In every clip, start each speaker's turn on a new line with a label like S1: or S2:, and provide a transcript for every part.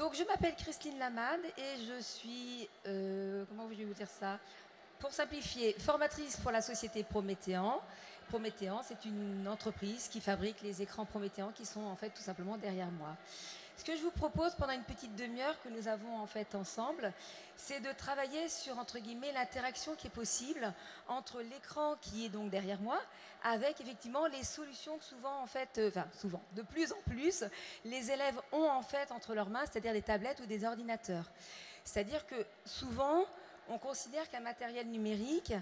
S1: Donc, je m'appelle Christine Lamade et je suis, comment je vais vous dire ça? Pour simplifier, formatrice pour la société Prométhéan. Prométhéan, c'est une entreprise qui fabrique les écrans Prométhéan qui sont en fait tout simplement derrière moi. Ce que je vous propose pendant une petite demi-heure que nous avons en fait ensemble, c'est de travailler sur, entre guillemets, l'interaction qui est possible entre l'écran qui est donc derrière moi, avec effectivement les solutions que souvent, en fait, souvent, de plus en plus, les élèves ont en fait entre leurs mains, c'est-à-dire des tablettes ou des ordinateurs. C'est-à-dire que souvent, on considère qu'un matériel numérique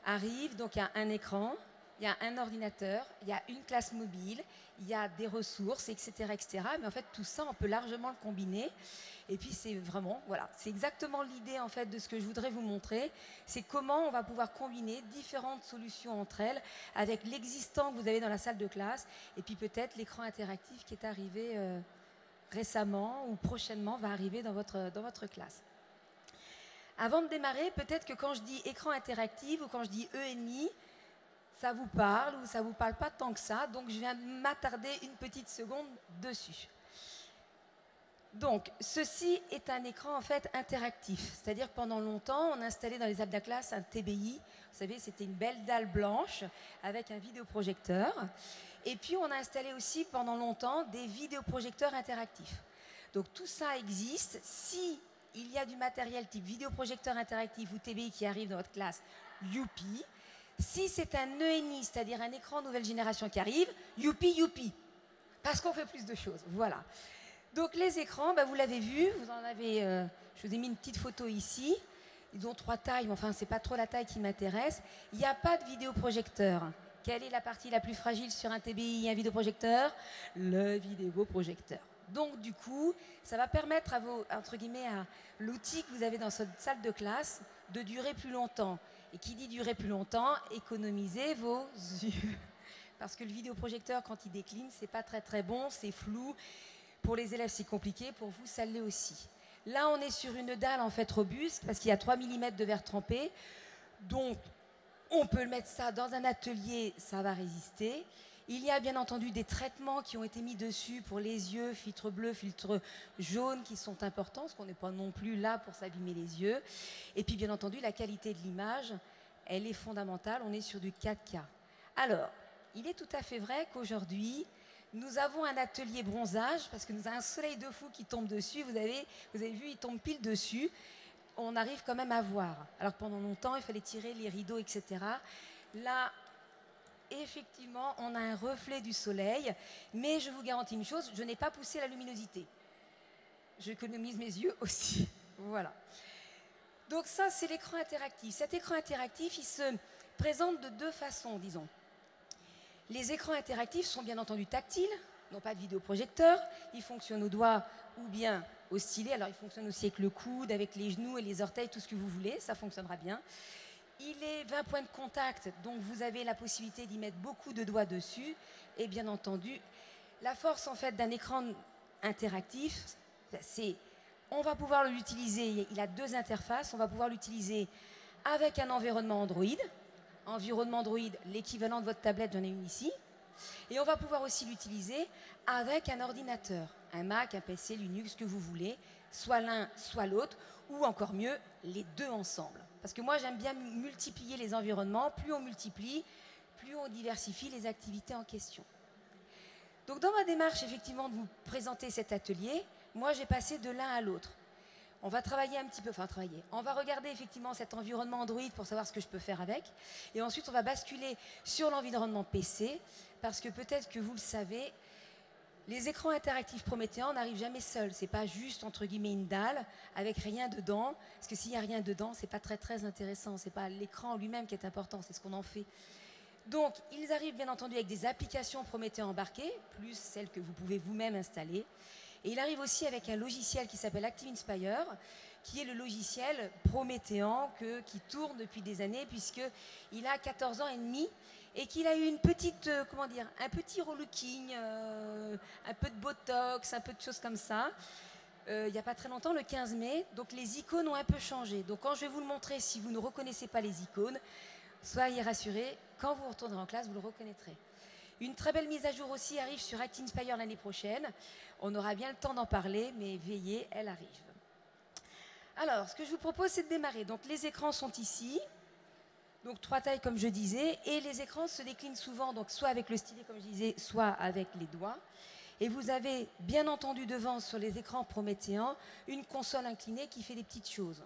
S1: arrive, donc il y a un écran, il y a un ordinateur, il y a une classe mobile, il y a des ressources, etc., etc. Mais en fait, tout ça, on peut largement le combiner. Et puis, c'est vraiment, voilà, c'est exactement l'idée en fait de ce que je voudrais vous montrer. C'est comment on va pouvoir combiner différentes solutions entre elles avec l'existant que vous avez dans la salle de classe et puis peut-être l'écran interactif qui est arrivé récemment ou prochainement va arriver dans votre classe. Avant de démarrer, peut-être que quand je dis écran interactif ou quand je dis ENI, ça vous parle ou ça vous parle pas tant que ça, donc je viens de m'attarder une petite seconde dessus. Donc, ceci est un écran en fait interactif, c'est-à-dire que pendant longtemps, on installait dans les salles de classe un TBI. Vous savez, c'était une belle dalle blanche avec un vidéoprojecteur. Et puis, on a installé aussi pendant longtemps des vidéoprojecteurs interactifs. Donc, tout ça existe. Si il y a du matériel type vidéoprojecteur interactif ou TBI qui arrive dans votre classe, youpi. Si c'est un ENI, c'est-à-dire un écran nouvelle génération qui arrive, youpi, youpi. Parce qu'on fait plus de choses. Voilà. Donc les écrans, vous l'avez vu, vous en avez, je vous ai mis une petite photo ici. Ils ont 3 tailles, mais enfin, c'est pas trop la taille qui m'intéresse. Il n'y a pas de vidéoprojecteur. Quelle est la partie la plus fragile sur un TBI et un vidéoprojecteur? Le vidéoprojecteur. Donc du coup, ça va permettre à vos, entre guillemets, à l'outil que vous avez dans cette salle de classe de durer plus longtemps. Et qui dit durer plus longtemps, économisez vos yeux. Parce que le vidéoprojecteur, quand il décline, c'est pas très très bon, c'est flou. Pour les élèves, c'est compliqué. Pour vous, ça l'est aussi. Là, on est sur une dalle en fait robuste parce qu'il y a 3 mm de verre trempé. Donc, on peut mettre ça dans un atelier, ça va résister. Il y a bien entendu des traitements qui ont été mis dessus pour les yeux, filtre bleu, filtre jaune, qui sont importants, parce qu'on n'est pas non plus là pour s'abîmer les yeux. Et puis, bien entendu, la qualité de l'image, elle est fondamentale. On est sur du 4K. Alors, il est tout à fait vrai qu'aujourd'hui, nous avons un atelier bronzage, parce que nous avons un soleil de fou qui tombe dessus. Vous avez vu, il tombe pile dessus. On arrive quand même à voir. Alors que pendant longtemps, il fallait tirer les rideaux, etc. Là, effectivement, on a un reflet du soleil, mais je vous garantis une chose, je n'ai pas poussé la luminosité. J'économise mes yeux aussi. Voilà. Donc ça, c'est l'écran interactif. Cet écran interactif, il se présente de 2 façons, disons. Les écrans interactifs sont bien entendu tactiles, n'ont pas de vidéoprojecteur, ils fonctionnent au doigt ou bien au stylet. Alors, ils fonctionnent aussi avec le coude, avec les genoux et les orteils, tout ce que vous voulez, ça fonctionnera bien. Il est 20 points de contact, donc vous avez la possibilité d'y mettre beaucoup de doigts dessus. Et bien entendu, la force en fait d'un écran interactif, c'est on va pouvoir l'utiliser, il a 2 interfaces, on va pouvoir l'utiliser avec un environnement Android. Environnement Android, l'équivalent de votre tablette, j'en ai une ici. Et on va pouvoir aussi l'utiliser avec un ordinateur, un Mac, un PC, Linux, ce que vous voulez, soit l'un, soit l'autre, ou encore mieux, les 2 ensemble. Parce que moi, j'aime bien multiplier les environnements. Plus on multiplie, plus on diversifie les activités en question. Donc dans ma démarche, effectivement, de vous présenter cet atelier, moi, j'ai passé de l'un à l'autre. On va travailler un petit peu, on va regarder effectivement cet environnement Android pour savoir ce que je peux faire avec. Et ensuite, on va basculer sur l'environnement PC, parce que peut-être que vous le savez, les écrans interactifs Prométhéan n'arrivent jamais seuls. C'est pas juste, entre guillemets, une dalle avec rien dedans. Parce que s'il n'y a rien dedans, c'est pas très très intéressant. C'est pas l'écran lui-même qui est important, c'est ce qu'on en fait. Donc, ils arrivent bien entendu avec des applications Prométhéan embarquées, plus celles que vous pouvez vous-même installer. Et il arrive aussi avec un logiciel qui s'appelle ActiveInspire, qui est le logiciel Prométhéan qui tourne depuis des années, puisqu'il a 14 ans et demi et qu'il a eu une petite, un petit relooking, un peu de botox, un peu de choses comme ça. Il n'y a pas très longtemps, le 15 mai, donc les icônes ont un peu changé. Donc quand je vais vous le montrer, si vous ne reconnaissez pas les icônes, soyez rassurés, quand vous retournerez en classe, vous le reconnaîtrez. Une très belle mise à jour aussi arrive sur ActInspire l'année prochaine. On aura bien le temps d'en parler, mais veillez, elle arrive. Alors, ce que je vous propose, c'est de démarrer. Donc, les écrans sont ici. Donc, 3 tailles, comme je disais. Et les écrans se déclinent souvent, donc soit avec le stylet, comme je disais, soit avec les doigts. Et vous avez, bien entendu, devant, sur les écrans prométhéens, une console inclinée qui fait des petites choses.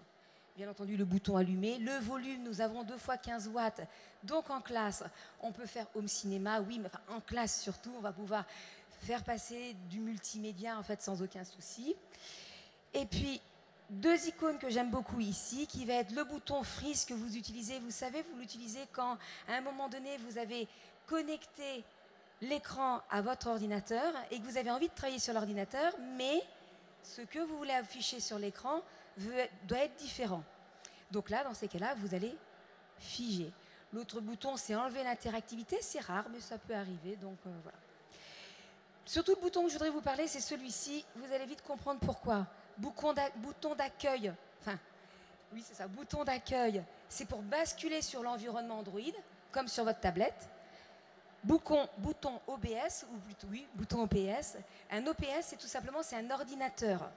S1: Bien entendu, le bouton allumé. Le volume, nous avons 2 fois 15 watts. Donc, en classe, on peut faire home cinéma. Oui, mais enfin, en classe, surtout, on va pouvoir faire passer du multimédia, en fait, sans aucun souci. Et puis, 2 icônes que j'aime beaucoup ici, qui va être le bouton Freeze que vous utilisez. Vous savez, vous l'utilisez quand, à un moment donné, vous avez connecté l'écran à votre ordinateur et que vous avez envie de travailler sur l'ordinateur, mais ce que vous voulez afficher sur l'écran doit être différent. Donc là, dans ces cas-là, vous allez figer. L'autre bouton, c'est enlever l'interactivité. C'est rare, mais ça peut arriver, donc voilà. Surtout, le bouton que je voudrais vous parler, c'est celui-ci. Vous allez vite comprendre pourquoi. Bouton d'accueil, enfin, oui, c'est ça, bouton d'accueil, c'est pour basculer sur l'environnement Android, comme sur votre tablette. Bouton OBS, ou plutôt, oui, bouton OBS. Un OBS, c'est tout simplement, c'est un ordinateur.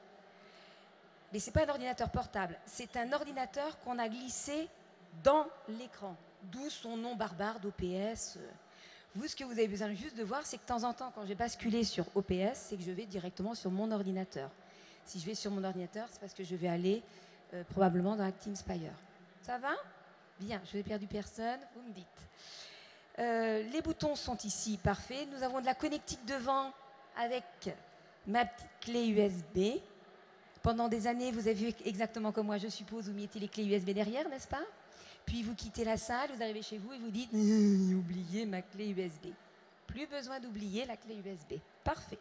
S1: Mais ce n'est pas un ordinateur portable, c'est un ordinateur qu'on a glissé dans l'écran, d'où son nom barbare d'OPS. Vous, ce que vous avez besoin juste de voir, c'est que de temps en temps, quand j'ai basculé sur OPS, c'est que je vais directement sur mon ordinateur. Si je vais sur mon ordinateur, c'est parce que je vais aller probablement dans ActInspire. Ça va? Bien, je n'ai perdu personne, vous me dites. Les boutons sont ici, parfait. Nous avons de la connectique devant avec ma petite clé USB. Pendant des années, vous avez vu exactement comme moi, je suppose, vous mettez les clés USB derrière, n'est-ce pas? Puis vous quittez la salle, vous arrivez chez vous et vous dites « J'ai oublié ma clé USB ». Plus besoin d'oublier la clé USB. Parfait.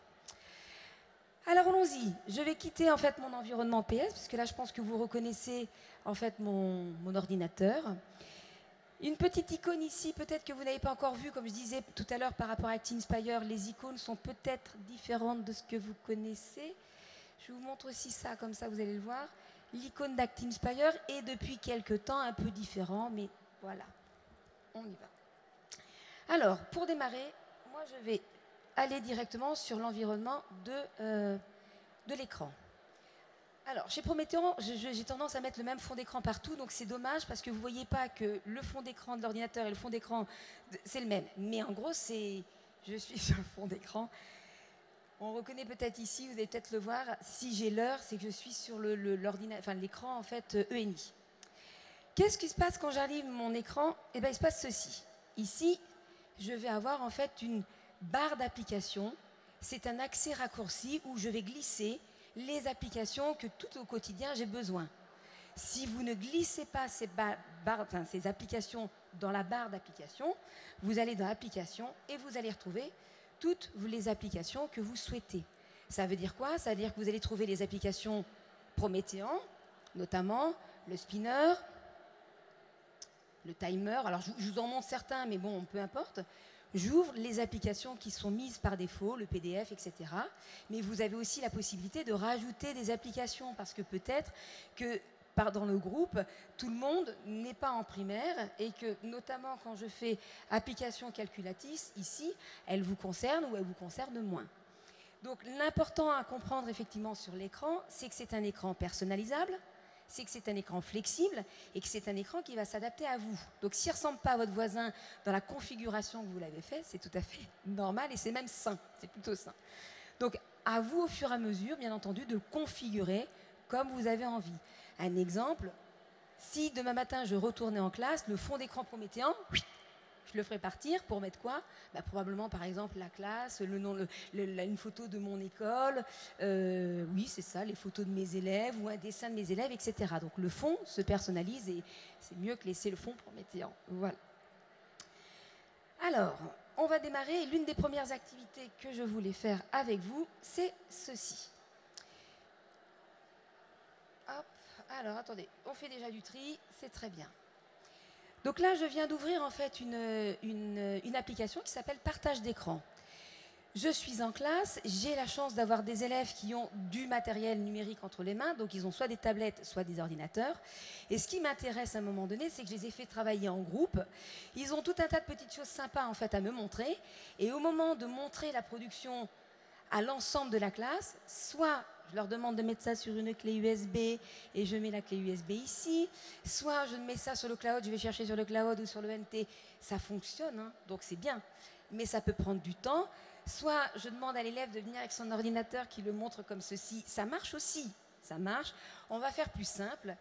S1: Alors allons-y. Je vais quitter en fait mon environnement PS, parce que là je pense que vous reconnaissez en fait mon ordinateur. Une petite icône ici, peut-être que vous n'avez pas encore vu, comme je disais tout à l'heure par rapport à ActInspire, les icônes sont peut-être différentes de ce que vous connaissez. Je vous montre aussi ça, comme ça vous allez le voir. L'icône d'ActInspire est depuis quelque temps un peu différent, mais voilà, on y va. Alors, pour démarrer, moi je vais aller directement sur l'environnement de l'écran. Alors, chez Promethean, j'ai tendance à mettre le même fond d'écran partout, donc c'est dommage parce que vous ne voyez pas que le fond d'écran de l'ordinateur et le fond d'écran, c'est le même. Mais en gros, je suis sur le fond d'écran. On reconnaît peut-être ici, vous allez peut-être le voir, si j'ai l'heure, c'est que je suis sur l'écran en fait ENI. Qu'est-ce qui se passe quand j'allume mon écran? Eh bien, il se passe ceci. Ici, je vais avoir en fait une barre d'applications. C'est un accès raccourci où je vais glisser les applications que tout au quotidien j'ai besoin. Si vous ne glissez pas ces applications dans la barre d'applications, vous allez dans Applications et vous allez retrouver toutes les applications que vous souhaitez. Ça veut dire quoi? Ça veut dire que vous allez trouver les applications Promethean, notamment le spinner, le timer. Alors, je vous en montre certains, mais bon, peu importe. J'ouvre les applications qui sont mises par défaut, le PDF, etc. Mais vous avez aussi la possibilité de rajouter des applications, parce que peut-être que dans le groupe, tout le monde n'est pas en primaire et que, notamment quand je fais application calculatrice, ici, elle vous concerne ou elle vous concerne moins. Donc, l'important à comprendre effectivement sur l'écran, c'est que c'est un écran personnalisable, c'est que c'est un écran flexible et que c'est un écran qui va s'adapter à vous. Donc, s'il ne ressemble pas à votre voisin dans la configuration que vous l'avez fait, c'est tout à fait normal et c'est même sain, c'est plutôt sain. Donc, à vous, au fur et à mesure, bien entendu, de le configurer comme vous avez envie. Un exemple, si demain matin je retournais en classe, le fond d'écran Promethean, je le ferai partir pour mettre quoi? Probablement par exemple la classe, le nom, une photo de mon école, oui c'est ça, les photos de mes élèves ou un dessin de mes élèves, etc. Donc le fond se personnalise et c'est mieux que laisser le fond Promethean. Voilà. Alors, on va démarrer. L'une des premières activités que je voulais faire avec vous, c'est ceci. Hop. Alors, attendez, on fait déjà du tri, c'est très bien. Donc là, je viens d'ouvrir en fait une application qui s'appelle Partage d'écran. Je suis en classe, j'ai la chance d'avoir des élèves qui ont du matériel numérique entre les mains, donc ils ont soit des tablettes, soit des ordinateurs. Et ce qui m'intéresse à un moment donné, c'est que je les ai fait travailler en groupe. Ils ont tout un tas de petites choses sympas en fait à me montrer. Et au moment de montrer la production à l'ensemble de la classe, soit je leur demande de mettre ça sur une clé USB et je mets la clé USB ici, soit je mets ça sur le cloud, je vais chercher sur le cloud ou sur le NT. Ça fonctionne, hein, donc c'est bien. Mais ça peut prendre du temps. Soit je demande à l'élève de venir avec son ordinateur qui le montre comme ceci. Ça marche aussi, ça marche. On va faire plus simple.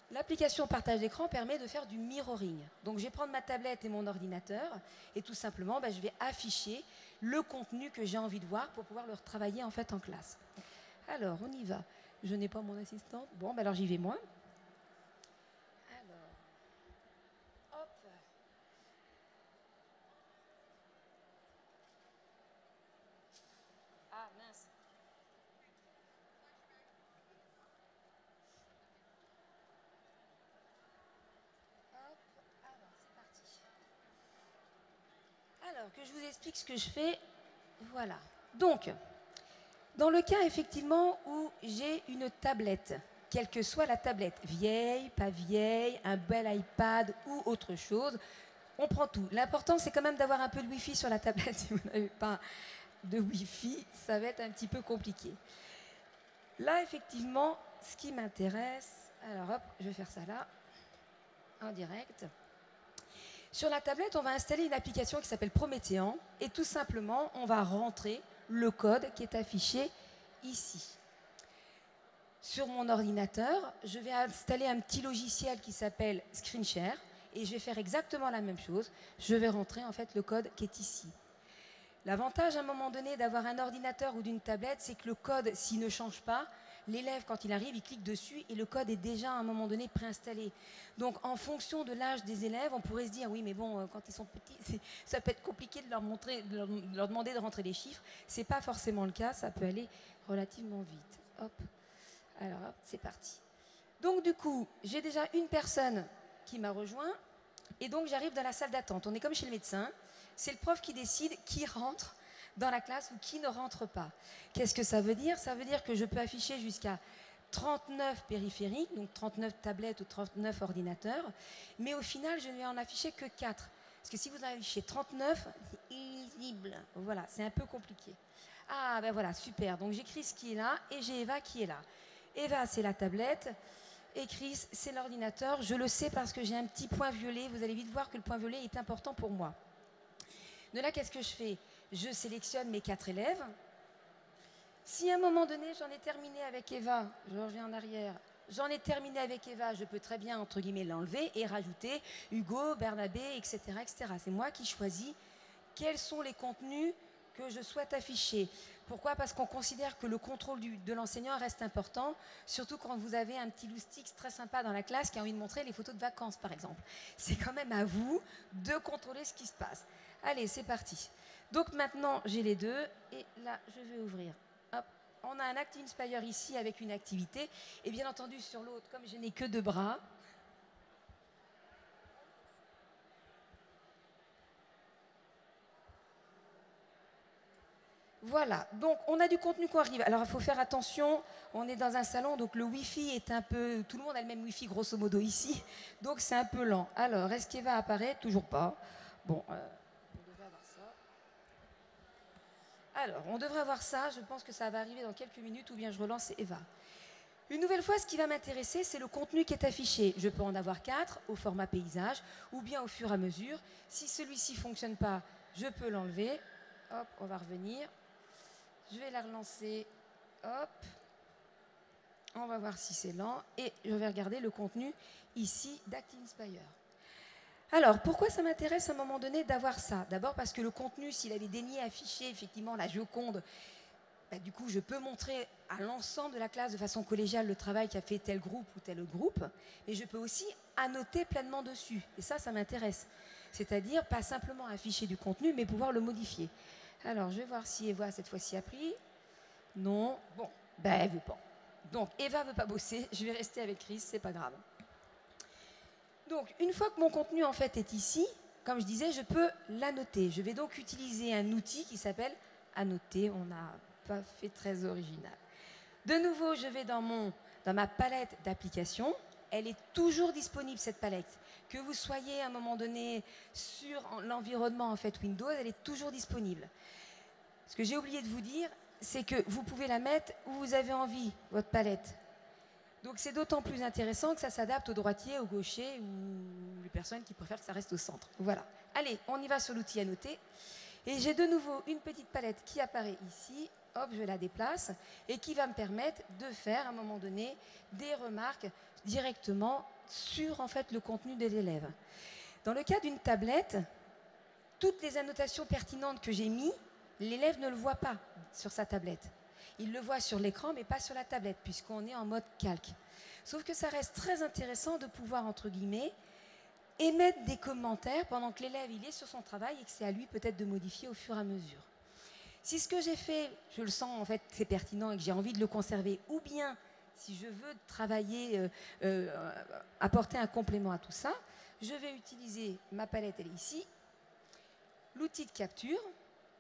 S1: L'application partage d'écran permet de faire du mirroring. Donc je vais prendre ma tablette et mon ordinateur et tout simplement je vais afficher le contenu que j'ai envie de voir pour pouvoir le retravailler en fait en classe. Alors on y va. Je n'ai pas mon assistante. Bon, alors j'y vais moi. Alors, hop. Ah mince. Hop. Alors c'est parti. Alors que je vous explique ce que je fais. Voilà. Donc, dans le cas effectivement où j'ai une tablette, quelle que soit la tablette, vieille, pas vieille, un bel iPad ou autre chose, on prend tout. L'important c'est quand même d'avoir un peu de Wi-Fi sur la tablette. Si vous n'avez pas de Wi-Fi, ça va être un petit peu compliqué. Là effectivement, ce qui m'intéresse, alors hop, je vais faire ça là, en direct. Sur la tablette, on va installer une application qui s'appelle Prométhéan et tout simplement, on va rentrer le code qui est affiché ici. Sur mon ordinateur, je vais installer un petit logiciel qui s'appelle ScreenShare et je vais faire exactement la même chose. Je vais rentrer en fait le code qui est ici. L'avantage à un moment donné d'avoir un ordinateur ou d'une tablette, c'est que le code, s'il ne change pas, l'élève, quand il arrive, il clique dessus et le code est déjà à un moment donné préinstallé. Donc en fonction de l'âge des élèves, on pourrait se dire, oui mais bon, quand ils sont petits, ça peut être compliqué de leur, de leur demander de rentrer les chiffres. Ce n'est pas forcément le cas, ça peut aller relativement vite. Hop. Alors hop, c'est parti. Donc du coup, j'ai déjà une personne qui m'a rejoint et donc j'arrive dans la salle d'attente. On est comme chez le médecin. C'est le prof qui décide qui rentre dans la classe ou qui ne rentre pas. Qu'est-ce que ça veut dire? Ça veut dire que je peux afficher jusqu'à 39 périphériques, donc 39 tablettes ou 39 ordinateurs, mais au final, je ne vais en afficher que 4. Parce que si vous en affichez 39, c'est illisible. Voilà, c'est un peu compliqué. Ah, ben voilà, super. Donc j'ai Chris qui est là et j'ai Eva qui est là. Eva, c'est la tablette. Et Chris, c'est l'ordinateur. Je le sais parce que j'ai un petit point violet. Vous allez vite voir que le point violet est important pour moi. De là, qu'est-ce que je fais? Je sélectionne mes 4 élèves. Si à un moment donné, j'en ai terminé avec Eva, je reviens en arrière, j'en ai terminé avec Eva, je peux très bien, entre guillemets, l'enlever et rajouter Hugo, Bernabé, etc. etc. C'est moi qui choisis quels sont les contenus que je souhaite afficher. Pourquoi? Parce qu'on considère que le contrôle de l'enseignant reste important, surtout quand vous avez un petit loustix très sympa dans la classe qui a envie de montrer les photos de vacances, par exemple. C'est quand même à vous de contrôler ce qui se passe. Allez, c'est parti. Donc maintenant, j'ai les deux, et là, je vais ouvrir. Hop. On a un ActivInspire ici avec une activité, et bien entendu, sur l'autre, comme je n'ai que 2 bras, voilà, donc on a du contenu qui arrive. Alors il faut faire attention, on est dans un salon, donc le Wi-Fi est un peu... Tout le monde a le même Wi-Fi grosso modo ici, donc c'est un peu lent. Alors, est-ce qu'Eva apparaît? Toujours pas. Bon, on devrait avoir ça. Alors, on devrait avoir ça, je pense que ça va arriver dans quelques minutes, ou bien je relance Eva. Une nouvelle fois, ce qui va m'intéresser, c'est le contenu qui est affiché. Je peux en avoir 4 au format paysage, ou bien au fur et à mesure. Si celui-ci ne fonctionne pas, je peux l'enlever. Hop, on va revenir. Je vais la relancer. Hop. On va voir si c'est lent. Et je vais regarder le contenu ici d'ActivInspire. Alors, pourquoi ça m'intéresse à un moment donné d'avoir ça? D'abord parce que le contenu, s'il avait daigné afficher effectivement la Joconde, du coup, je peux montrer à l'ensemble de la classe de façon collégiale le travail qu'a fait tel groupe ou tel groupe, mais je peux aussi annoter pleinement dessus. Et ça m'intéresse. C'est-à-dire pas simplement afficher du contenu, mais pouvoir le modifier. Alors, je vais voir si Eva, cette fois-ci, a pris. Non. Bon, elle ne veut pas. Donc, Eva ne veut pas bosser. Je vais rester avec Chris, c'est pas grave. Donc, une fois que mon contenu, en fait, est ici, comme je disais, je peux l'annoter. Je vais donc utiliser un outil qui s'appelle à noter. On n'a pas fait très original. De nouveau, je vais dans ma palette d'applications. Elle est toujours disponible, cette palette. Que vous soyez à un moment donné sur l'environnement en fait Windows, elle est toujours disponible. Ce que j'ai oublié de vous dire, c'est que vous pouvez la mettre où vous avez envie, votre palette. Donc c'est d'autant plus intéressant que ça s'adapte aux droitiers, aux gauchers ou les personnes qui préfèrent que ça reste au centre. Voilà. Allez, on y va sur l'outil annoter. Et j'ai de nouveau une petite palette qui apparaît ici. Hop, je la déplace et qui va me permettre de faire à un moment donné des remarques directement sur en fait le contenu de l'élève. Dans le cas d'une tablette, toutes les annotations pertinentes que j'ai mises, l'élève ne le voit pas sur sa tablette. Il le voit sur l'écran, mais pas sur la tablette, puisqu'on est en mode calque. Sauf que ça reste très intéressant de pouvoir, entre guillemets, émettre des commentaires pendant que l'élève il est sur son travail et que c'est à lui peut-être de modifier au fur et à mesure. Si ce que j'ai fait, je le sens en fait c'est pertinent et que j'ai envie de le conserver, ou bien si je veux travailler, apporter un complément à tout ça, je vais utiliser ma palette, elle est ici, l'outil de capture,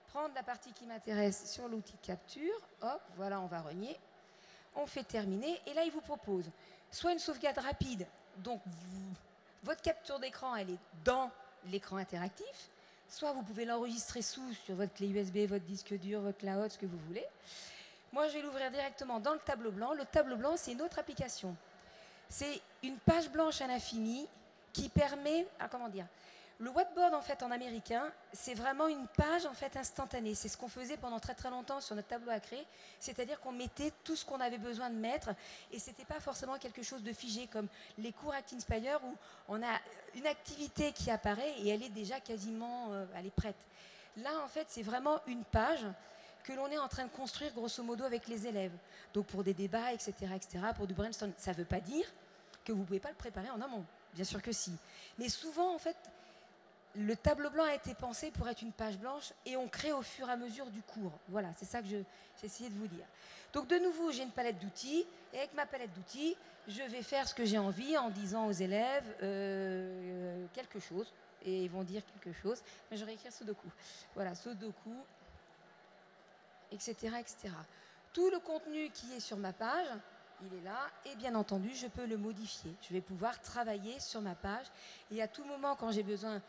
S1: prendre la partie qui m'intéresse sur l'outil de capture, hop, voilà, on va renier, on fait terminer, et là il vous propose soit une sauvegarde rapide, donc votre capture d'écran elle est dans l'écran interactif, soit vous pouvez l'enregistrer sur votre clé USB, votre disque dur, votre cloud, ce que vous voulez. Moi, je vais l'ouvrir directement dans le tableau blanc. Le tableau blanc, c'est une autre application. C'est une page blanche à l'infini qui permet, comment dire, le whiteboard en fait en américain, c'est vraiment une page en fait instantanée. C'est ce qu'on faisait pendant très très longtemps sur notre tableau à créer, c'est-à-dire qu'on mettait tout ce qu'on avait besoin de mettre et c'était pas forcément quelque chose de figé comme les cours ActInspire où on a une activité qui apparaît et elle est déjà quasiment, elle est prête. Là en fait c'est vraiment une page que l'on est en train de construire grosso modo avec les élèves. Donc pour des débats, etc., pour du brainstorm, ça ne veut pas dire que vous ne pouvez pas le préparer en amont. Bien sûr que si. Mais souvent, en fait, le tableau blanc a été pensé pour être une page blanche et on crée au fur et à mesure du cours. Voilà, c'est ça que j'ai essayé de vous dire. Donc de nouveau, j'ai une palette d'outils et avec ma palette d'outils, je vais faire ce que j'ai envie en disant aux élèves quelque chose et ils vont dire quelque chose. Mais je vais écrire Sudoku. Voilà, Sudoku, etc., etc. Tout le contenu qui est sur ma page, il est là et bien entendu, je peux le modifier. Je vais pouvoir travailler sur ma page et à tout moment, quand j'ai besoin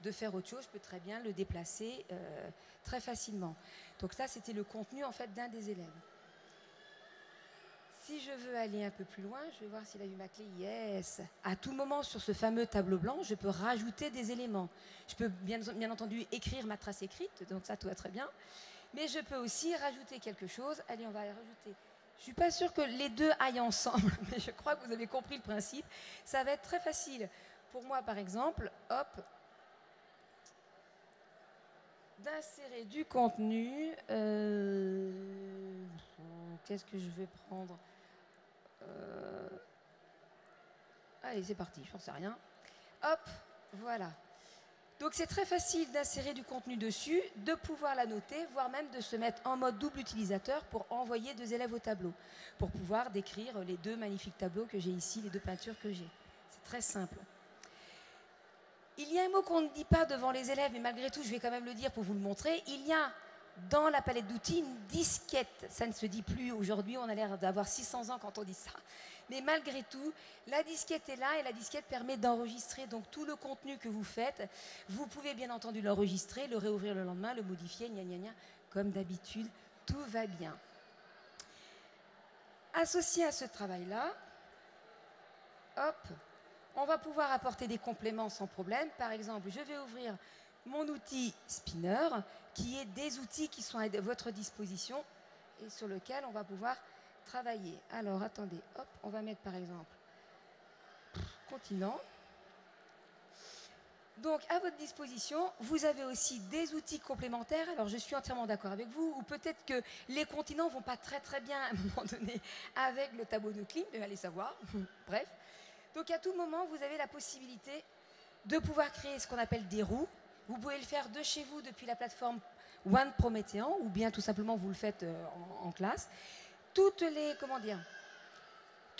S1: de faire autre chose, je peux très bien le déplacer très facilement. Donc ça, c'était le contenu en fait d'un des élèves. Si je veux aller un peu plus loin, je vais voir s'il a eu ma clé. Yes. À tout moment sur ce fameux tableau blanc, je peux rajouter des éléments. Je peux bien entendu écrire ma trace écrite, donc ça tout va très bien. Mais je peux aussi rajouter quelque chose. Allez, on va rajouter. Je ne suis pas sûre que les deux aillent ensemble, mais je crois que vous avez compris le principe. Ça va être très facile. Pour moi, par exemple, hop, d'insérer du contenu. Qu'est-ce que je vais prendre Allez, c'est parti, j'en sais rien. Hop, voilà. Donc c'est très facile d'insérer du contenu dessus, de pouvoir la noter, voire même de se mettre en mode double utilisateur pour envoyer deux élèves au tableau, pour pouvoir décrire les deux magnifiques tableaux que j'ai ici, les deux peintures que j'ai. C'est très simple. Il y a un mot qu'on ne dit pas devant les élèves, mais malgré tout, je vais quand même le dire pour vous le montrer. Il y a dans la palette d'outils une disquette. Ça ne se dit plus aujourd'hui, on a l'air d'avoir 600 ans quand on dit ça. Mais malgré tout, la disquette est là et la disquette permet d'enregistrer donc tout le contenu que vous faites. Vous pouvez bien entendu l'enregistrer, le réouvrir le lendemain, le modifier, gna gna gna, comme d'habitude, tout va bien. Associé à ce travail-là, hop, on va pouvoir apporter des compléments sans problème. Par exemple, je vais ouvrir mon outil Spinner, qui est des outils qui sont à votre disposition et sur lequel on va pouvoir travailler. Alors, attendez, hop, on va mettre par exemple continent. Donc, à votre disposition, vous avez aussi des outils complémentaires. Alors, je suis entièrement d'accord avec vous, ou peut-être que les continents ne vont pas très très bien à un moment donné avec le tableau de Klim, mais allez savoir. Bref. Donc, à tout moment, vous avez la possibilité de pouvoir créer ce qu'on appelle des roues. Vous pouvez le faire de chez vous depuis la plateforme One Prométhéan, ou bien tout simplement vous le faites en classe. Toutes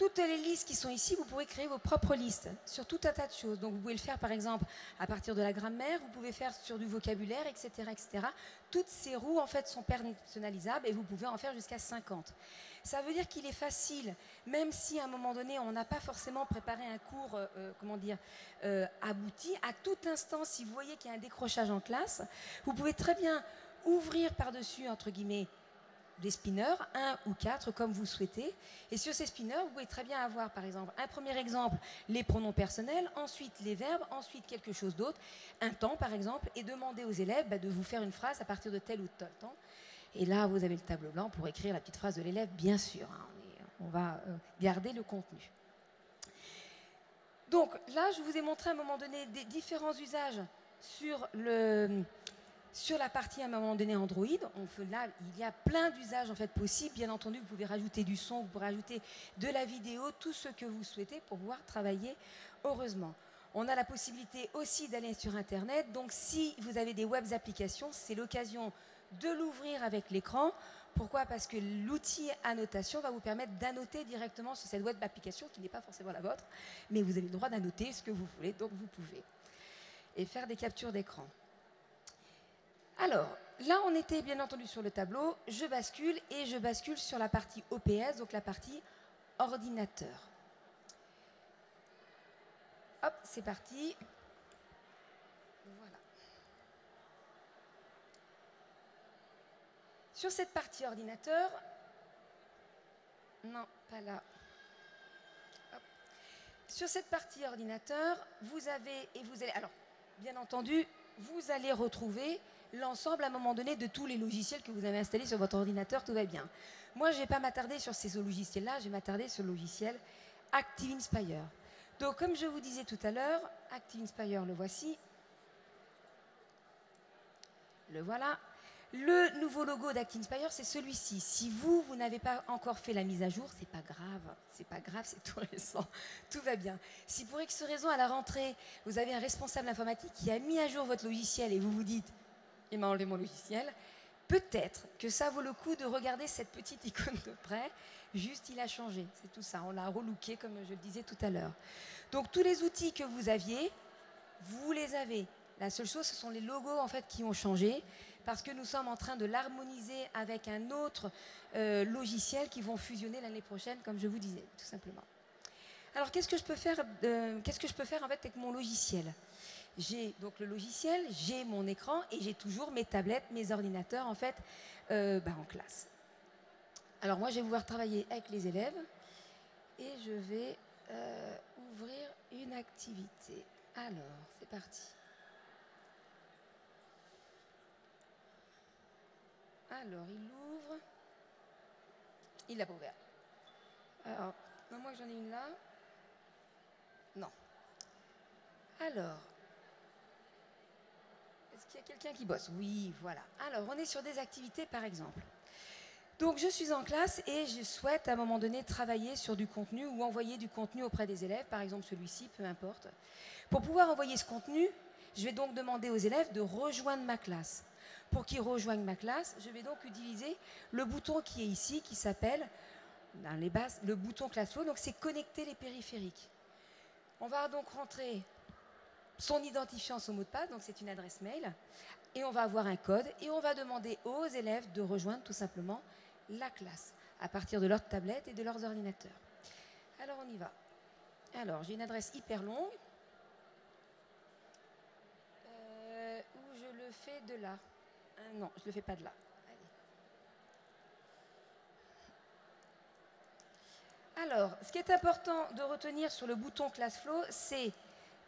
S1: toutes les listes qui sont ici, vous pourrez créer vos propres listes sur tout un tas de choses. Donc vous pouvez le faire par exemple à partir de la grammaire, vous pouvez faire sur du vocabulaire, etc., etc. Toutes ces roues en fait sont personnalisables et vous pouvez en faire jusqu'à 50. Ça veut dire qu'il est facile, même si à un moment donné on n'a pas forcément préparé un cours, abouti, à tout instant, si vous voyez qu'il y a un décrochage en classe, vous pouvez très bien ouvrir par-dessus, entre guillemets, des spinners, 1 ou 4 comme vous souhaitez. Et sur ces spinners, vous pouvez très bien avoir par exemple un premier exemple, les pronoms personnels, ensuite les verbes, ensuite quelque chose d'autre, un temps par exemple, et demander aux élèves de vous faire une phrase à partir de tel ou tel temps. Et là, vous avez le tableau blanc pour écrire la petite phrase de l'élève, bien sûr. On va garder le contenu. Donc là, je vous ai montré à un moment donné des différents usages sur la partie à un moment donné Android. Là, il y a plein d'usages en fait possibles. Bien entendu, vous pouvez rajouter du son, vous pouvez rajouter de la vidéo, tout ce que vous souhaitez pour pouvoir travailler heureusement. On a la possibilité aussi d'aller sur Internet. Donc, si vous avez des web applications, c'est l'occasion de l'ouvrir avec l'écran. Pourquoi? Parce que l'outil annotation va vous permettre d'annoter directement sur cette web application qui n'est pas forcément la vôtre, mais vous avez le droit d'annoter ce que vous voulez, donc vous pouvez. Et faire des captures d'écran. Alors, là, on était bien entendu sur le tableau. Je bascule sur la partie OPS, donc la partie ordinateur. Hop, c'est parti. Voilà. Sur cette partie ordinateur, non, pas là. Hop. Sur cette partie ordinateur, vous allez, alors, bien entendu, vous allez retrouver l'ensemble à un moment donné de tous les logiciels que vous avez installés sur votre ordinateur, tout va bien. Moi, je ne vais pas m'attarder sur ces logiciels-là, je vais m'attarder sur le logiciel ActiveInspire. Donc, comme je vous disais tout à l'heure, ActiveInspire, le voici. Le voilà. Le nouveau logo d'ActiveInspire, c'est celui-ci. Si vous n'avez pas encore fait la mise à jour, c'est pas grave. C'est pas grave, c'est tout récent. Tout va bien. Si pour X raison, à la rentrée, vous avez un responsable informatique qui a mis à jour votre logiciel et vous vous dites « il m'a enlevé mon logiciel », peut-être que ça vaut le coup de regarder cette petite icône de près. Juste, il a changé. C'est tout ça. On l'a relooké, comme je le disais tout à l'heure. Donc, tous les outils que vous aviez, vous les avez. La seule chose, ce sont les logos en fait qui ont changé parce que nous sommes en train de l'harmoniser avec un autre logiciel qui vont fusionner l'année prochaine, comme je vous disais, tout simplement. Alors, qu'est-ce que je peux faire en fait avec mon logiciel? J'ai donc le logiciel, j'ai mon écran et j'ai toujours mes tablettes, mes ordinateurs en fait en classe. Alors moi, je vais pouvoir travailler avec les élèves et je vais ouvrir une activité. Alors, c'est parti. Alors, il ouvre. Il l'a pas ouvert. Alors, moi j'en ai une là. Non. Alors, est-ce qu'il y a quelqu'un qui bosse? Oui, voilà. Alors, on est sur des activités, par exemple. Donc, je suis en classe et je souhaite, à un moment donné, travailler sur du contenu ou envoyer du contenu auprès des élèves, par exemple celui-ci, peu importe. Pour pouvoir envoyer ce contenu, je vais donc demander aux élèves de rejoindre ma classe. Pour qu'ils rejoignent ma classe, je vais donc utiliser le bouton qui est ici, qui s'appelle, dans les bases, le bouton Classflow. Donc, c'est connecter les périphériques. On va donc rentrer son identifiant, son mot de passe, donc c'est une adresse mail, et on va avoir un code, et on va demander aux élèves de rejoindre tout simplement la classe, à partir de leur tablette et de leurs ordinateurs. Alors, on y va. Alors, j'ai une adresse hyper longue, où je le fais de là. Non, je ne le fais pas de là. Allez. Alors, ce qui est important de retenir sur le bouton Classflow, c'est,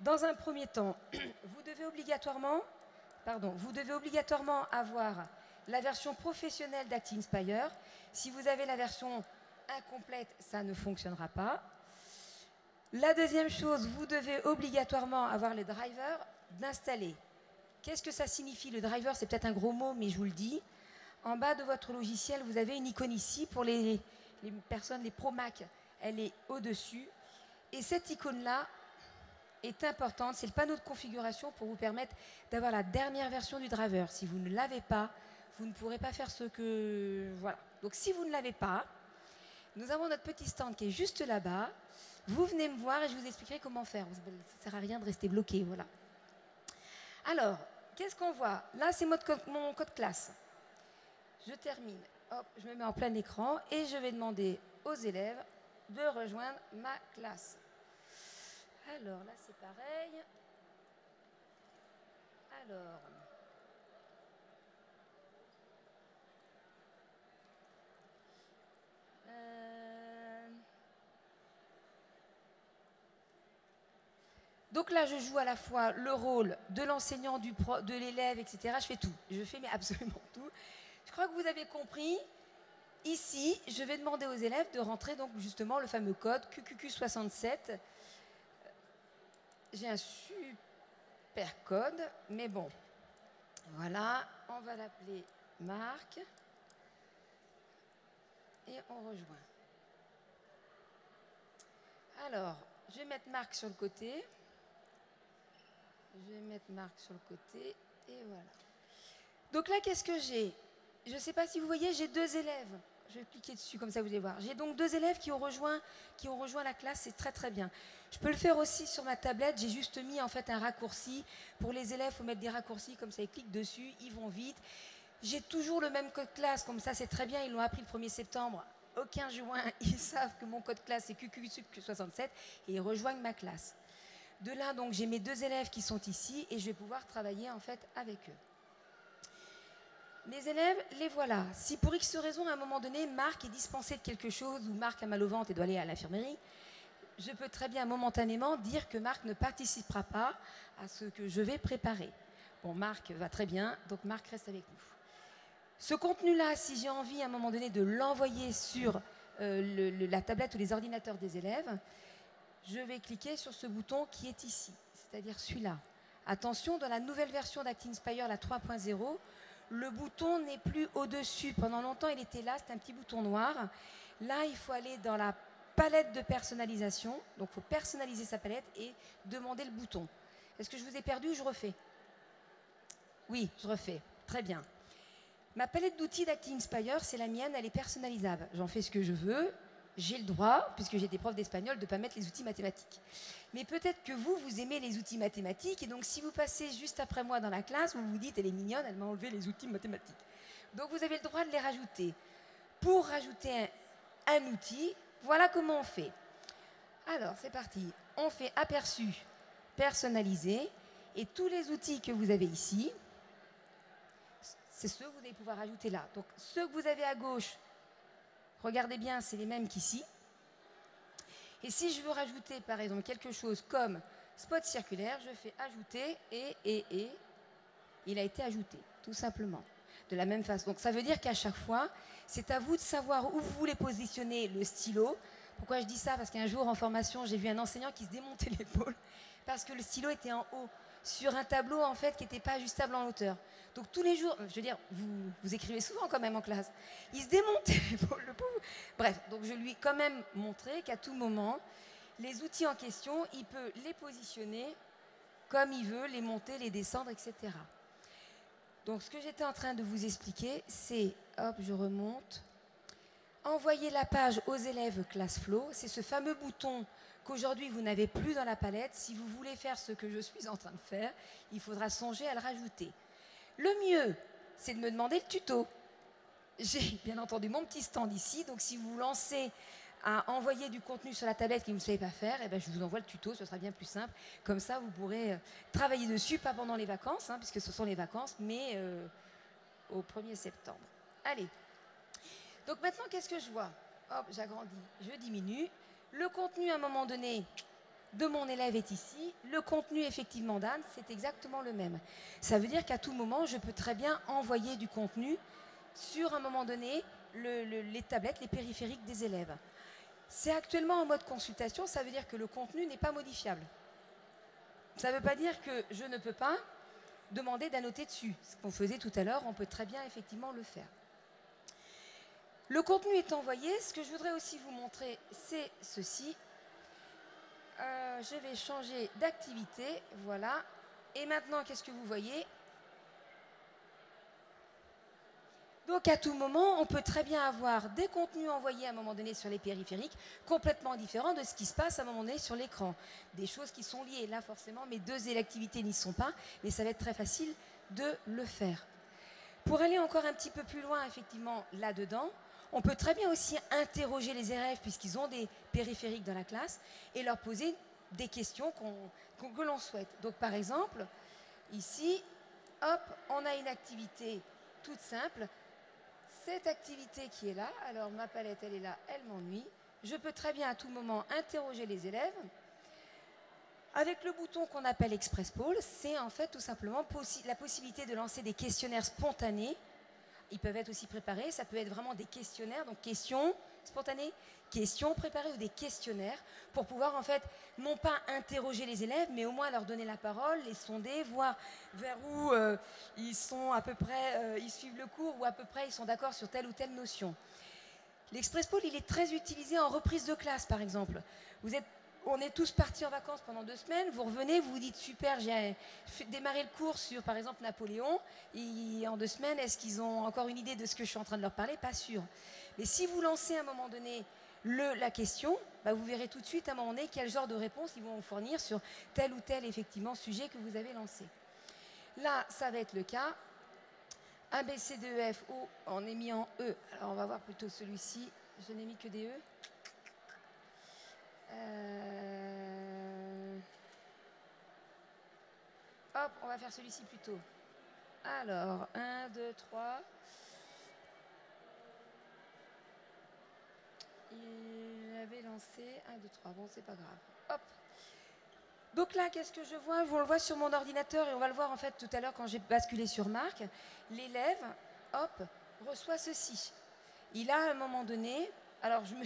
S1: dans un premier temps, vous devez obligatoirement avoir la version professionnelle d'ActiveInspire. Si vous avez la version incomplète, ça ne fonctionnera pas. La deuxième chose, vous devez obligatoirement avoir le driver d'installer. Qu'est-ce que ça signifie? Le driver, c'est peut-être un gros mot, mais je vous le dis. En bas de votre logiciel, vous avez une icône ici pour les personnes, les Pro Mac. Elle est au-dessus. Et cette icône-là est importante. C'est le panneau de configuration pour vous permettre d'avoir la dernière version du driver. Si vous ne l'avez pas, vous ne pourrez pas faire ce que... Voilà. Donc, si vous ne l'avez pas, Nous avons notre petit stand qui est juste là-bas. Vous venez me voir et je vous expliquerai comment faire. Ça ne sert à rien de rester bloqué, voilà. Alors, qu'est-ce qu'on voit? Là, c'est mon code classe. Je termine. Hop, je me mets en plein écran et je vais demander aux élèves de rejoindre ma classe. Alors, là, c'est pareil. Alors... Donc là, je joue à la fois le rôle de l'enseignant, de l'élève, etc. Je fais tout. Je fais mais absolument tout. Je crois que vous avez compris. Ici, je vais demander aux élèves de rentrer donc justement le fameux code QQQ67. J'ai un super code, mais bon. Voilà, on va l'appeler Marc. Et on rejoint. Alors, je vais mettre Marc sur le côté. Je vais mettre Marc sur le côté. Et voilà. Donc là, qu'est-ce que j'ai? Je ne sais pas si vous voyez, j'ai 2 élèves. Je vais cliquer dessus, comme ça vous allez voir. J'ai donc 2 élèves qui ont rejoint la classe, c'est très très bien. Je peux le faire aussi sur ma tablette, j'ai juste mis en fait un raccourci. Pour les élèves, il faut mettre des raccourcis, comme ça ils cliquent dessus, ils vont vite. J'ai toujours le même code classe, comme ça c'est très bien, ils l'ont appris le 1er septembre. Au 15 juin, ils savent que mon code classe est QQQ67 et ils rejoignent ma classe. De là, donc, j'ai mes 2 élèves qui sont ici et je vais pouvoir travailler en fait avec eux. Les élèves, les voilà. Si pour X raison, à un moment donné, Marc est dispensé de quelque chose ou Marc a mal au ventre et doit aller à l'infirmerie, je peux très bien momentanément dire que Marc ne participera pas à ce que je vais préparer. Bon, Marc va très bien, donc Marc reste avec nous. Ce contenu-là, si j'ai envie à un moment donné de l'envoyer sur la tablette ou les ordinateurs des élèves, je vais cliquer sur ce bouton qui est ici, c'est-à-dire celui-là. Attention, dans la nouvelle version d'ActInspire, la 3.0, le bouton n'est plus au-dessus. Pendant longtemps, il était là, c'est un petit bouton noir. Là, il faut aller dans la palette de personnalisation. Donc, il faut personnaliser sa palette et demander le bouton. Est-ce que je vous ai perdu ou je refais? Oui, je refais. Très bien. Ma palette d'outils d'ActInspire, c'est la mienne, elle est personnalisable. J'en fais ce que je veux. J'ai le droit, puisque j'ai été prof d'espagnol, de ne pas mettre les outils mathématiques. Mais peut-être que vous aimez les outils mathématiques, et donc si vous passez juste après moi dans la classe, vous vous dites, elle est mignonne, elle m'a enlevé les outils mathématiques. Donc vous avez le droit de les rajouter. Pour rajouter un outil, voilà comment on fait. Alors, c'est parti. On fait aperçu, personnalisé, et tous les outils que vous avez ici, c'est ceux que vous allez pouvoir ajouter là. Donc, ceux que vous avez à gauche, regardez bien, c'est les mêmes qu'ici. Et si je veux rajouter, par exemple, quelque chose comme spot circulaire, je fais ajouter et il a été ajouté, tout simplement. De la même façon. Donc, ça veut dire qu'à chaque fois, c'est à vous de savoir où vous voulez positionner le stylo. Pourquoi je dis ça? Parce qu'un jour, en formation, j'ai vu un enseignant qui se démontait l'épaule parce que le stylo était en haut, sur un tableau, en fait, qui n'était pas ajustable en hauteur. Donc, tous les jours, je veux dire, vous écrivez souvent quand même en classe, il se démontait l'épaule, le pauvre. Bref, donc je lui ai quand même montré qu'à tout moment, les outils en question, il peut les positionner comme il veut, les monter, les descendre, etc. Donc, ce que j'étais en train de vous expliquer, c'est, hop, je remonte, envoyer la page aux élèves ClassFlow, c'est ce fameux bouton qu'aujourd'hui vous n'avez plus dans la palette. Si vous voulez faire ce que je suis en train de faire, il faudra songer à le rajouter. Le mieux, c'est de me demander le tuto. J'ai bien entendu mon petit stand ici, donc si vous vous lancez à envoyer du contenu sur la tablette que vous ne savez pas faire, eh ben, je vous envoie le tuto, ce sera bien plus simple. Comme ça, vous pourrez travailler dessus, pas pendant les vacances, hein, puisque ce sont les vacances, mais au 1er septembre. Allez. Donc maintenant, qu'est-ce que je vois? Hop, j'agrandis, je diminue. Le contenu, à un moment donné, de mon élève est ici. Le contenu, effectivement, d'Anne, c'est exactement le même. Ça veut dire qu'à tout moment, je peux très bien envoyer du contenu sur, un moment donné, les tablettes, les périphériques des élèves. C'est actuellement en mode consultation, ça veut dire que le contenu n'est pas modifiable. Ça ne veut pas dire que je ne peux pas demander d'annoter dessus. Ce qu'on faisait tout à l'heure, on peut très bien, effectivement, le faire. Le contenu est envoyé. Ce que je voudrais aussi vous montrer, c'est ceci. Je vais changer d'activité. Voilà. Et maintenant, qu'est-ce que vous voyez? Donc à tout moment, on peut très bien avoir des contenus envoyés à un moment donné sur les périphériques complètement différents de ce qui se passe à un moment donné sur l'écran. Des choses qui sont liées. Là, forcément, mes deux activités n'y sont pas, mais ça va être très facile de le faire. Pour aller encore un petit peu plus loin, effectivement, là-dedans, on peut très bien aussi interroger les élèves puisqu'ils ont des périphériques dans la classe et leur poser des questions que l'on souhaite. Donc par exemple, ici, hop, on a une activité toute simple. Cette activité qui est là, alors ma palette elle est là, elle m'ennuie. Je peux très bien à tout moment interroger les élèves. Avec le bouton qu'on appelle Express Poll, c'est en fait tout simplement la possibilité de lancer des questionnaires spontanés. Ils peuvent être aussi préparés, ça peut être vraiment des questionnaires, donc questions spontanées, questions préparées ou des questionnaires pour pouvoir en fait non pas interroger les élèves, mais au moins leur donner la parole, les sonder, voir vers où ils sont à peu près, ils suivent le cours ou à peu près ils sont d'accord sur telle ou telle notion. L'Express Poll, il est très utilisé en reprise de classe par exemple. On est tous partis en vacances pendant 2 semaines, vous revenez, vous vous dites super, j'ai démarré le cours sur par exemple Napoléon, et en 2 semaines, est-ce qu'ils ont encore une idée de ce que je suis en train de leur parler? Pas sûr. Mais si vous lancez à un moment donné la question, bah vous verrez tout de suite à un moment donné quel genre de réponse ils vont vous fournir sur tel ou tel effectivement sujet que vous avez lancé. Là, ça va être le cas. A, B, C, D, E, F, O, on est mis en E. Alors on va voir plutôt celui-ci, je n'ai mis que des E. Hop, on va faire celui-ci plutôt. Alors, 1, 2, 3. Il avait lancé 1, 2, 3. Bon, c'est pas grave. Hop. Donc là, qu'est-ce que je vois? On le voit sur mon ordinateur et on va le voir en fait tout à l'heure quand j'ai basculé sur Marc. L'élève, hop, reçoit ceci. Il a à un moment donné, alors je ne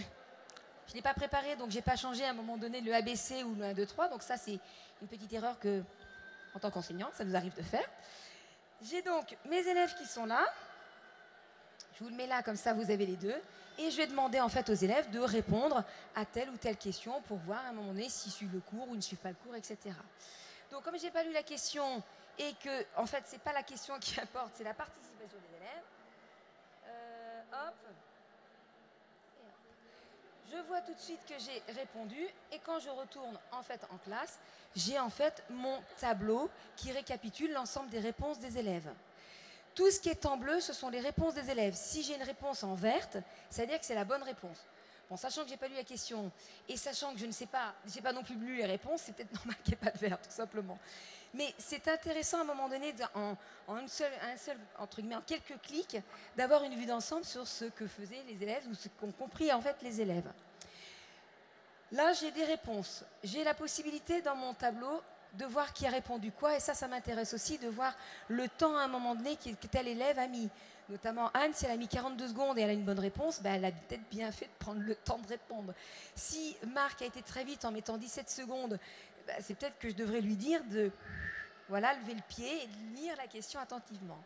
S1: l'ai pas préparé, donc je n'ai pas changé à un moment donné le ABC ou le 1, 2, 3. Donc ça, c'est une petite erreur que, en tant qu'enseignante, ça nous arrive de faire. J'ai donc mes élèves qui sont là. Je vous le mets là, comme ça vous avez les deux. Et je vais demander en fait aux élèves de répondre à telle ou telle question pour voir à un moment donné s'ils suivent le cours ou ils ne suivent pas le cours, etc. Donc comme je n'ai pas lu la question et que en fait c'est pas la question qui importe, c'est la participation des élèves. Hop. Je vois tout de suite que j'ai répondu et quand je retourne en fait en classe, j'ai en fait mon tableau qui récapitule l'ensemble des réponses des élèves. Tout ce qui est en bleu, ce sont les réponses des élèves. Si j'ai une réponse en verte, c'est-à-dire que c'est la bonne réponse. Bon, sachant que je n'ai pas lu la question et sachant que je ne sais pas, j'ai pas non plus lu les réponses, c'est peut-être normal qu'il n'y ait pas de vert, tout simplement. Mais c'est intéressant à un moment donné, en quelques clics, d'avoir une vue d'ensemble sur ce que faisaient les élèves ou ce qu'ont compris en fait les élèves. Là, j'ai des réponses. J'ai la possibilité dans mon tableau de voir qui a répondu quoi, et ça m'intéresse aussi de voir le temps à un moment donné que tel élève a mis. Notamment Anne, si elle a mis 42 secondes et elle a une bonne réponse, ben elle a peut-être bien fait de prendre le temps de répondre. Si Marc a été très vite en mettant 17 secondes, ben c'est peut-être que je devrais lui dire de voilà, lever le pied et de lire la question attentivement.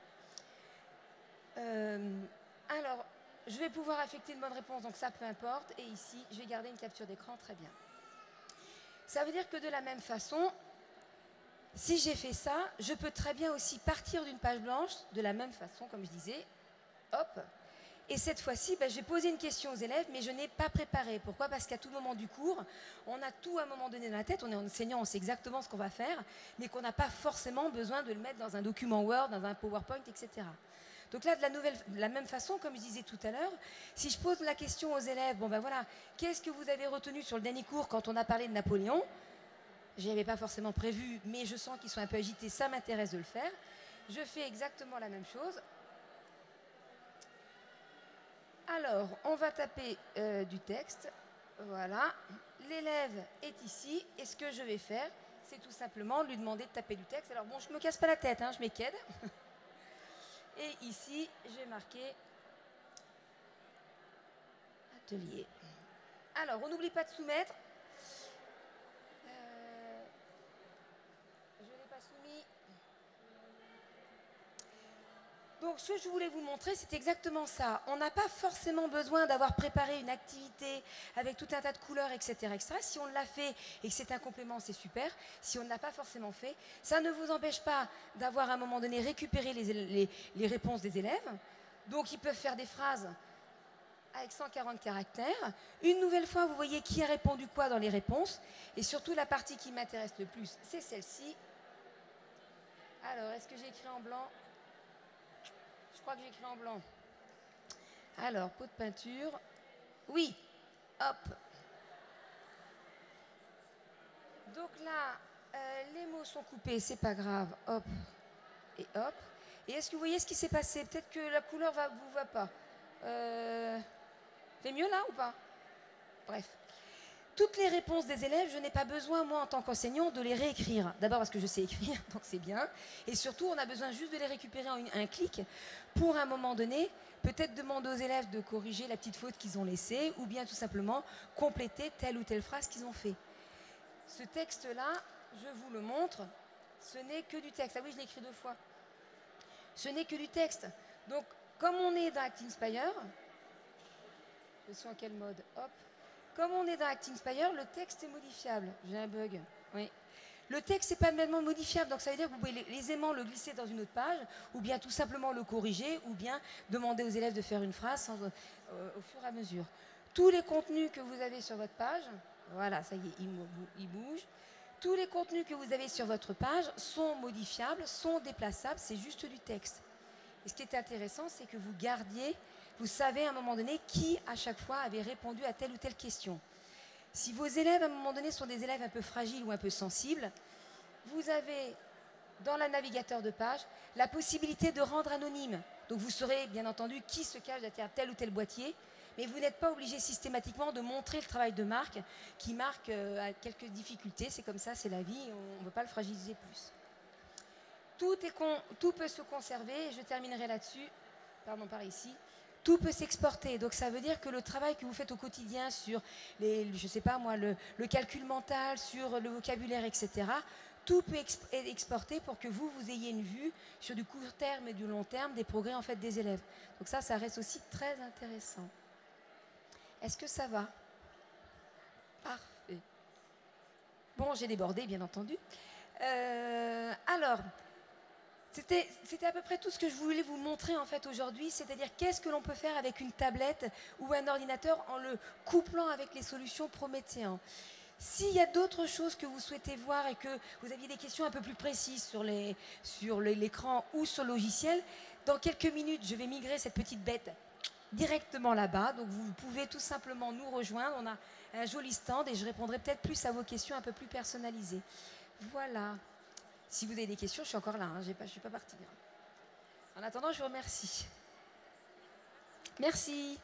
S1: Alors, je vais pouvoir affecter une bonne réponse, donc ça peu importe. Et ici, je vais garder une capture d'écran, très bien. Ça veut dire que de la même façon, si j'ai fait ça, je peux très bien aussi partir d'une page blanche, de la même façon, comme je disais, hop. Et cette fois-ci, ben, j'ai posé une question aux élèves, mais je n'ai pas préparé. Pourquoi? Parce qu'à tout moment du cours, on a tout à un moment donné dans la tête, on est enseignant, on sait exactement ce qu'on va faire, mais qu'on n'a pas forcément besoin de le mettre dans un document Word, dans un PowerPoint, etc. Donc là, de la même façon, comme je disais tout à l'heure, si je pose la question aux élèves, bon ben voilà, qu'est-ce que vous avez retenu sur le dernier cours quand on a parlé de Napoléon? Je n'avais pas forcément prévu, mais je sens qu'ils sont un peu agités, ça m'intéresse de le faire. Je fais exactement la même chose. Alors, on va taper du texte. Voilà. L'élève est ici. Et ce que je vais faire, c'est tout simplement lui demander de taper du texte. Alors bon, je ne me casse pas la tête, hein, je m'équaide. Et ici, j'ai marqué atelier. Alors, on n'oublie pas de soumettre. Je ne l'ai pas soumis. Donc, ce que je voulais vous montrer, c'est exactement ça. On n'a pas forcément besoin d'avoir préparé une activité avec tout un tas de couleurs, etc., etc. Si on l'a fait et que c'est un complément, c'est super. Si on ne l'a pas forcément fait, ça ne vous empêche pas d'avoir à un moment donné récupéré les réponses des élèves. Donc ils peuvent faire des phrases avec 140 caractères. Une nouvelle fois, vous voyez qui a répondu quoi dans les réponses. Et surtout, la partie qui m'intéresse le plus, c'est celle-ci. Alors, est-ce que j'ai écrit en blanc? Je crois que j'ai écrit en blanc. Alors, pot de peinture. Oui, hop. Donc là, les mots sont coupés, c'est pas grave. Hop et hop. Et est-ce que vous voyez ce qui s'est passé? Peut-être que la couleur vous va pas. Fait mieux là ou pas? Bref. Toutes les réponses des élèves, je n'ai pas besoin, moi, en tant qu'enseignant, de les réécrire. D'abord parce que je sais écrire, donc c'est bien. Et surtout, on a besoin juste de les récupérer en un clic pour, à un moment donné, peut-être demander aux élèves de corriger la petite faute qu'ils ont laissée ou bien tout simplement compléter telle ou telle phrase qu'ils ont fait. Ce texte-là, je vous le montre, ce n'est que du texte. Ah oui, je l'ai écrit 2 fois. Ce n'est que du texte. Donc, comme on est dans ActInspire, je suis en quel mode? Hop. Comme on est dans ActInspire, le texte est modifiable. J'ai un bug. Oui. Le texte n'est pas manuellement modifiable, donc ça veut dire que vous pouvez aisément le glisser dans une autre page, ou bien tout simplement le corriger, ou bien demander aux élèves de faire une phrase au fur et à mesure. Tous les contenus que vous avez sur votre page, voilà, ça y est, il bouge. Tous les contenus que vous avez sur votre page sont modifiables, sont déplaçables, c'est juste du texte. Et ce qui est intéressant, c'est que vous gardiez, vous savez à un moment donné qui, à chaque fois, avait répondu à telle ou telle question. Si vos élèves, à un moment donné, sont des élèves un peu fragiles ou un peu sensibles, vous avez, dans le navigateur de page, la possibilité de rendre anonyme. Donc vous saurez, bien entendu, qui se cache derrière tel ou tel boîtier, mais vous n'êtes pas obligé systématiquement de montrer le travail de Marc, qui Marc a quelques difficultés, c'est comme ça, c'est la vie, on ne veut pas le fragiliser plus. Tout peut se conserver, et je terminerai là-dessus, pardon, par ici. Tout peut s'exporter, donc ça veut dire que le travail que vous faites au quotidien sur je sais pas moi, le calcul mental, sur le vocabulaire, etc., tout peut être exporté pour que vous ayez une vue sur du court terme et du long terme des progrès en fait des élèves. Donc ça reste aussi très intéressant. Est-ce que ça va? Parfait. Bon, j'ai débordé, bien entendu. Alors, c'était à peu près tout ce que je voulais vous montrer en fait aujourd'hui, c'est-à-dire qu'est-ce que l'on peut faire avec une tablette ou un ordinateur en le couplant avec les solutions Prométhéen. S'il y a d'autres choses que vous souhaitez voir et que vous aviez des questions un peu plus précises sur l'écran ou sur le logiciel, dans quelques minutes, je vais migrer cette petite bête directement là-bas. Donc vous pouvez tout simplement nous rejoindre. On a un joli stand et je répondrai peut-être plus à vos questions un peu plus personnalisées. Voilà. Si vous avez des questions, je suis encore là, hein, je ne suis pas partie. En attendant, je vous remercie. Merci.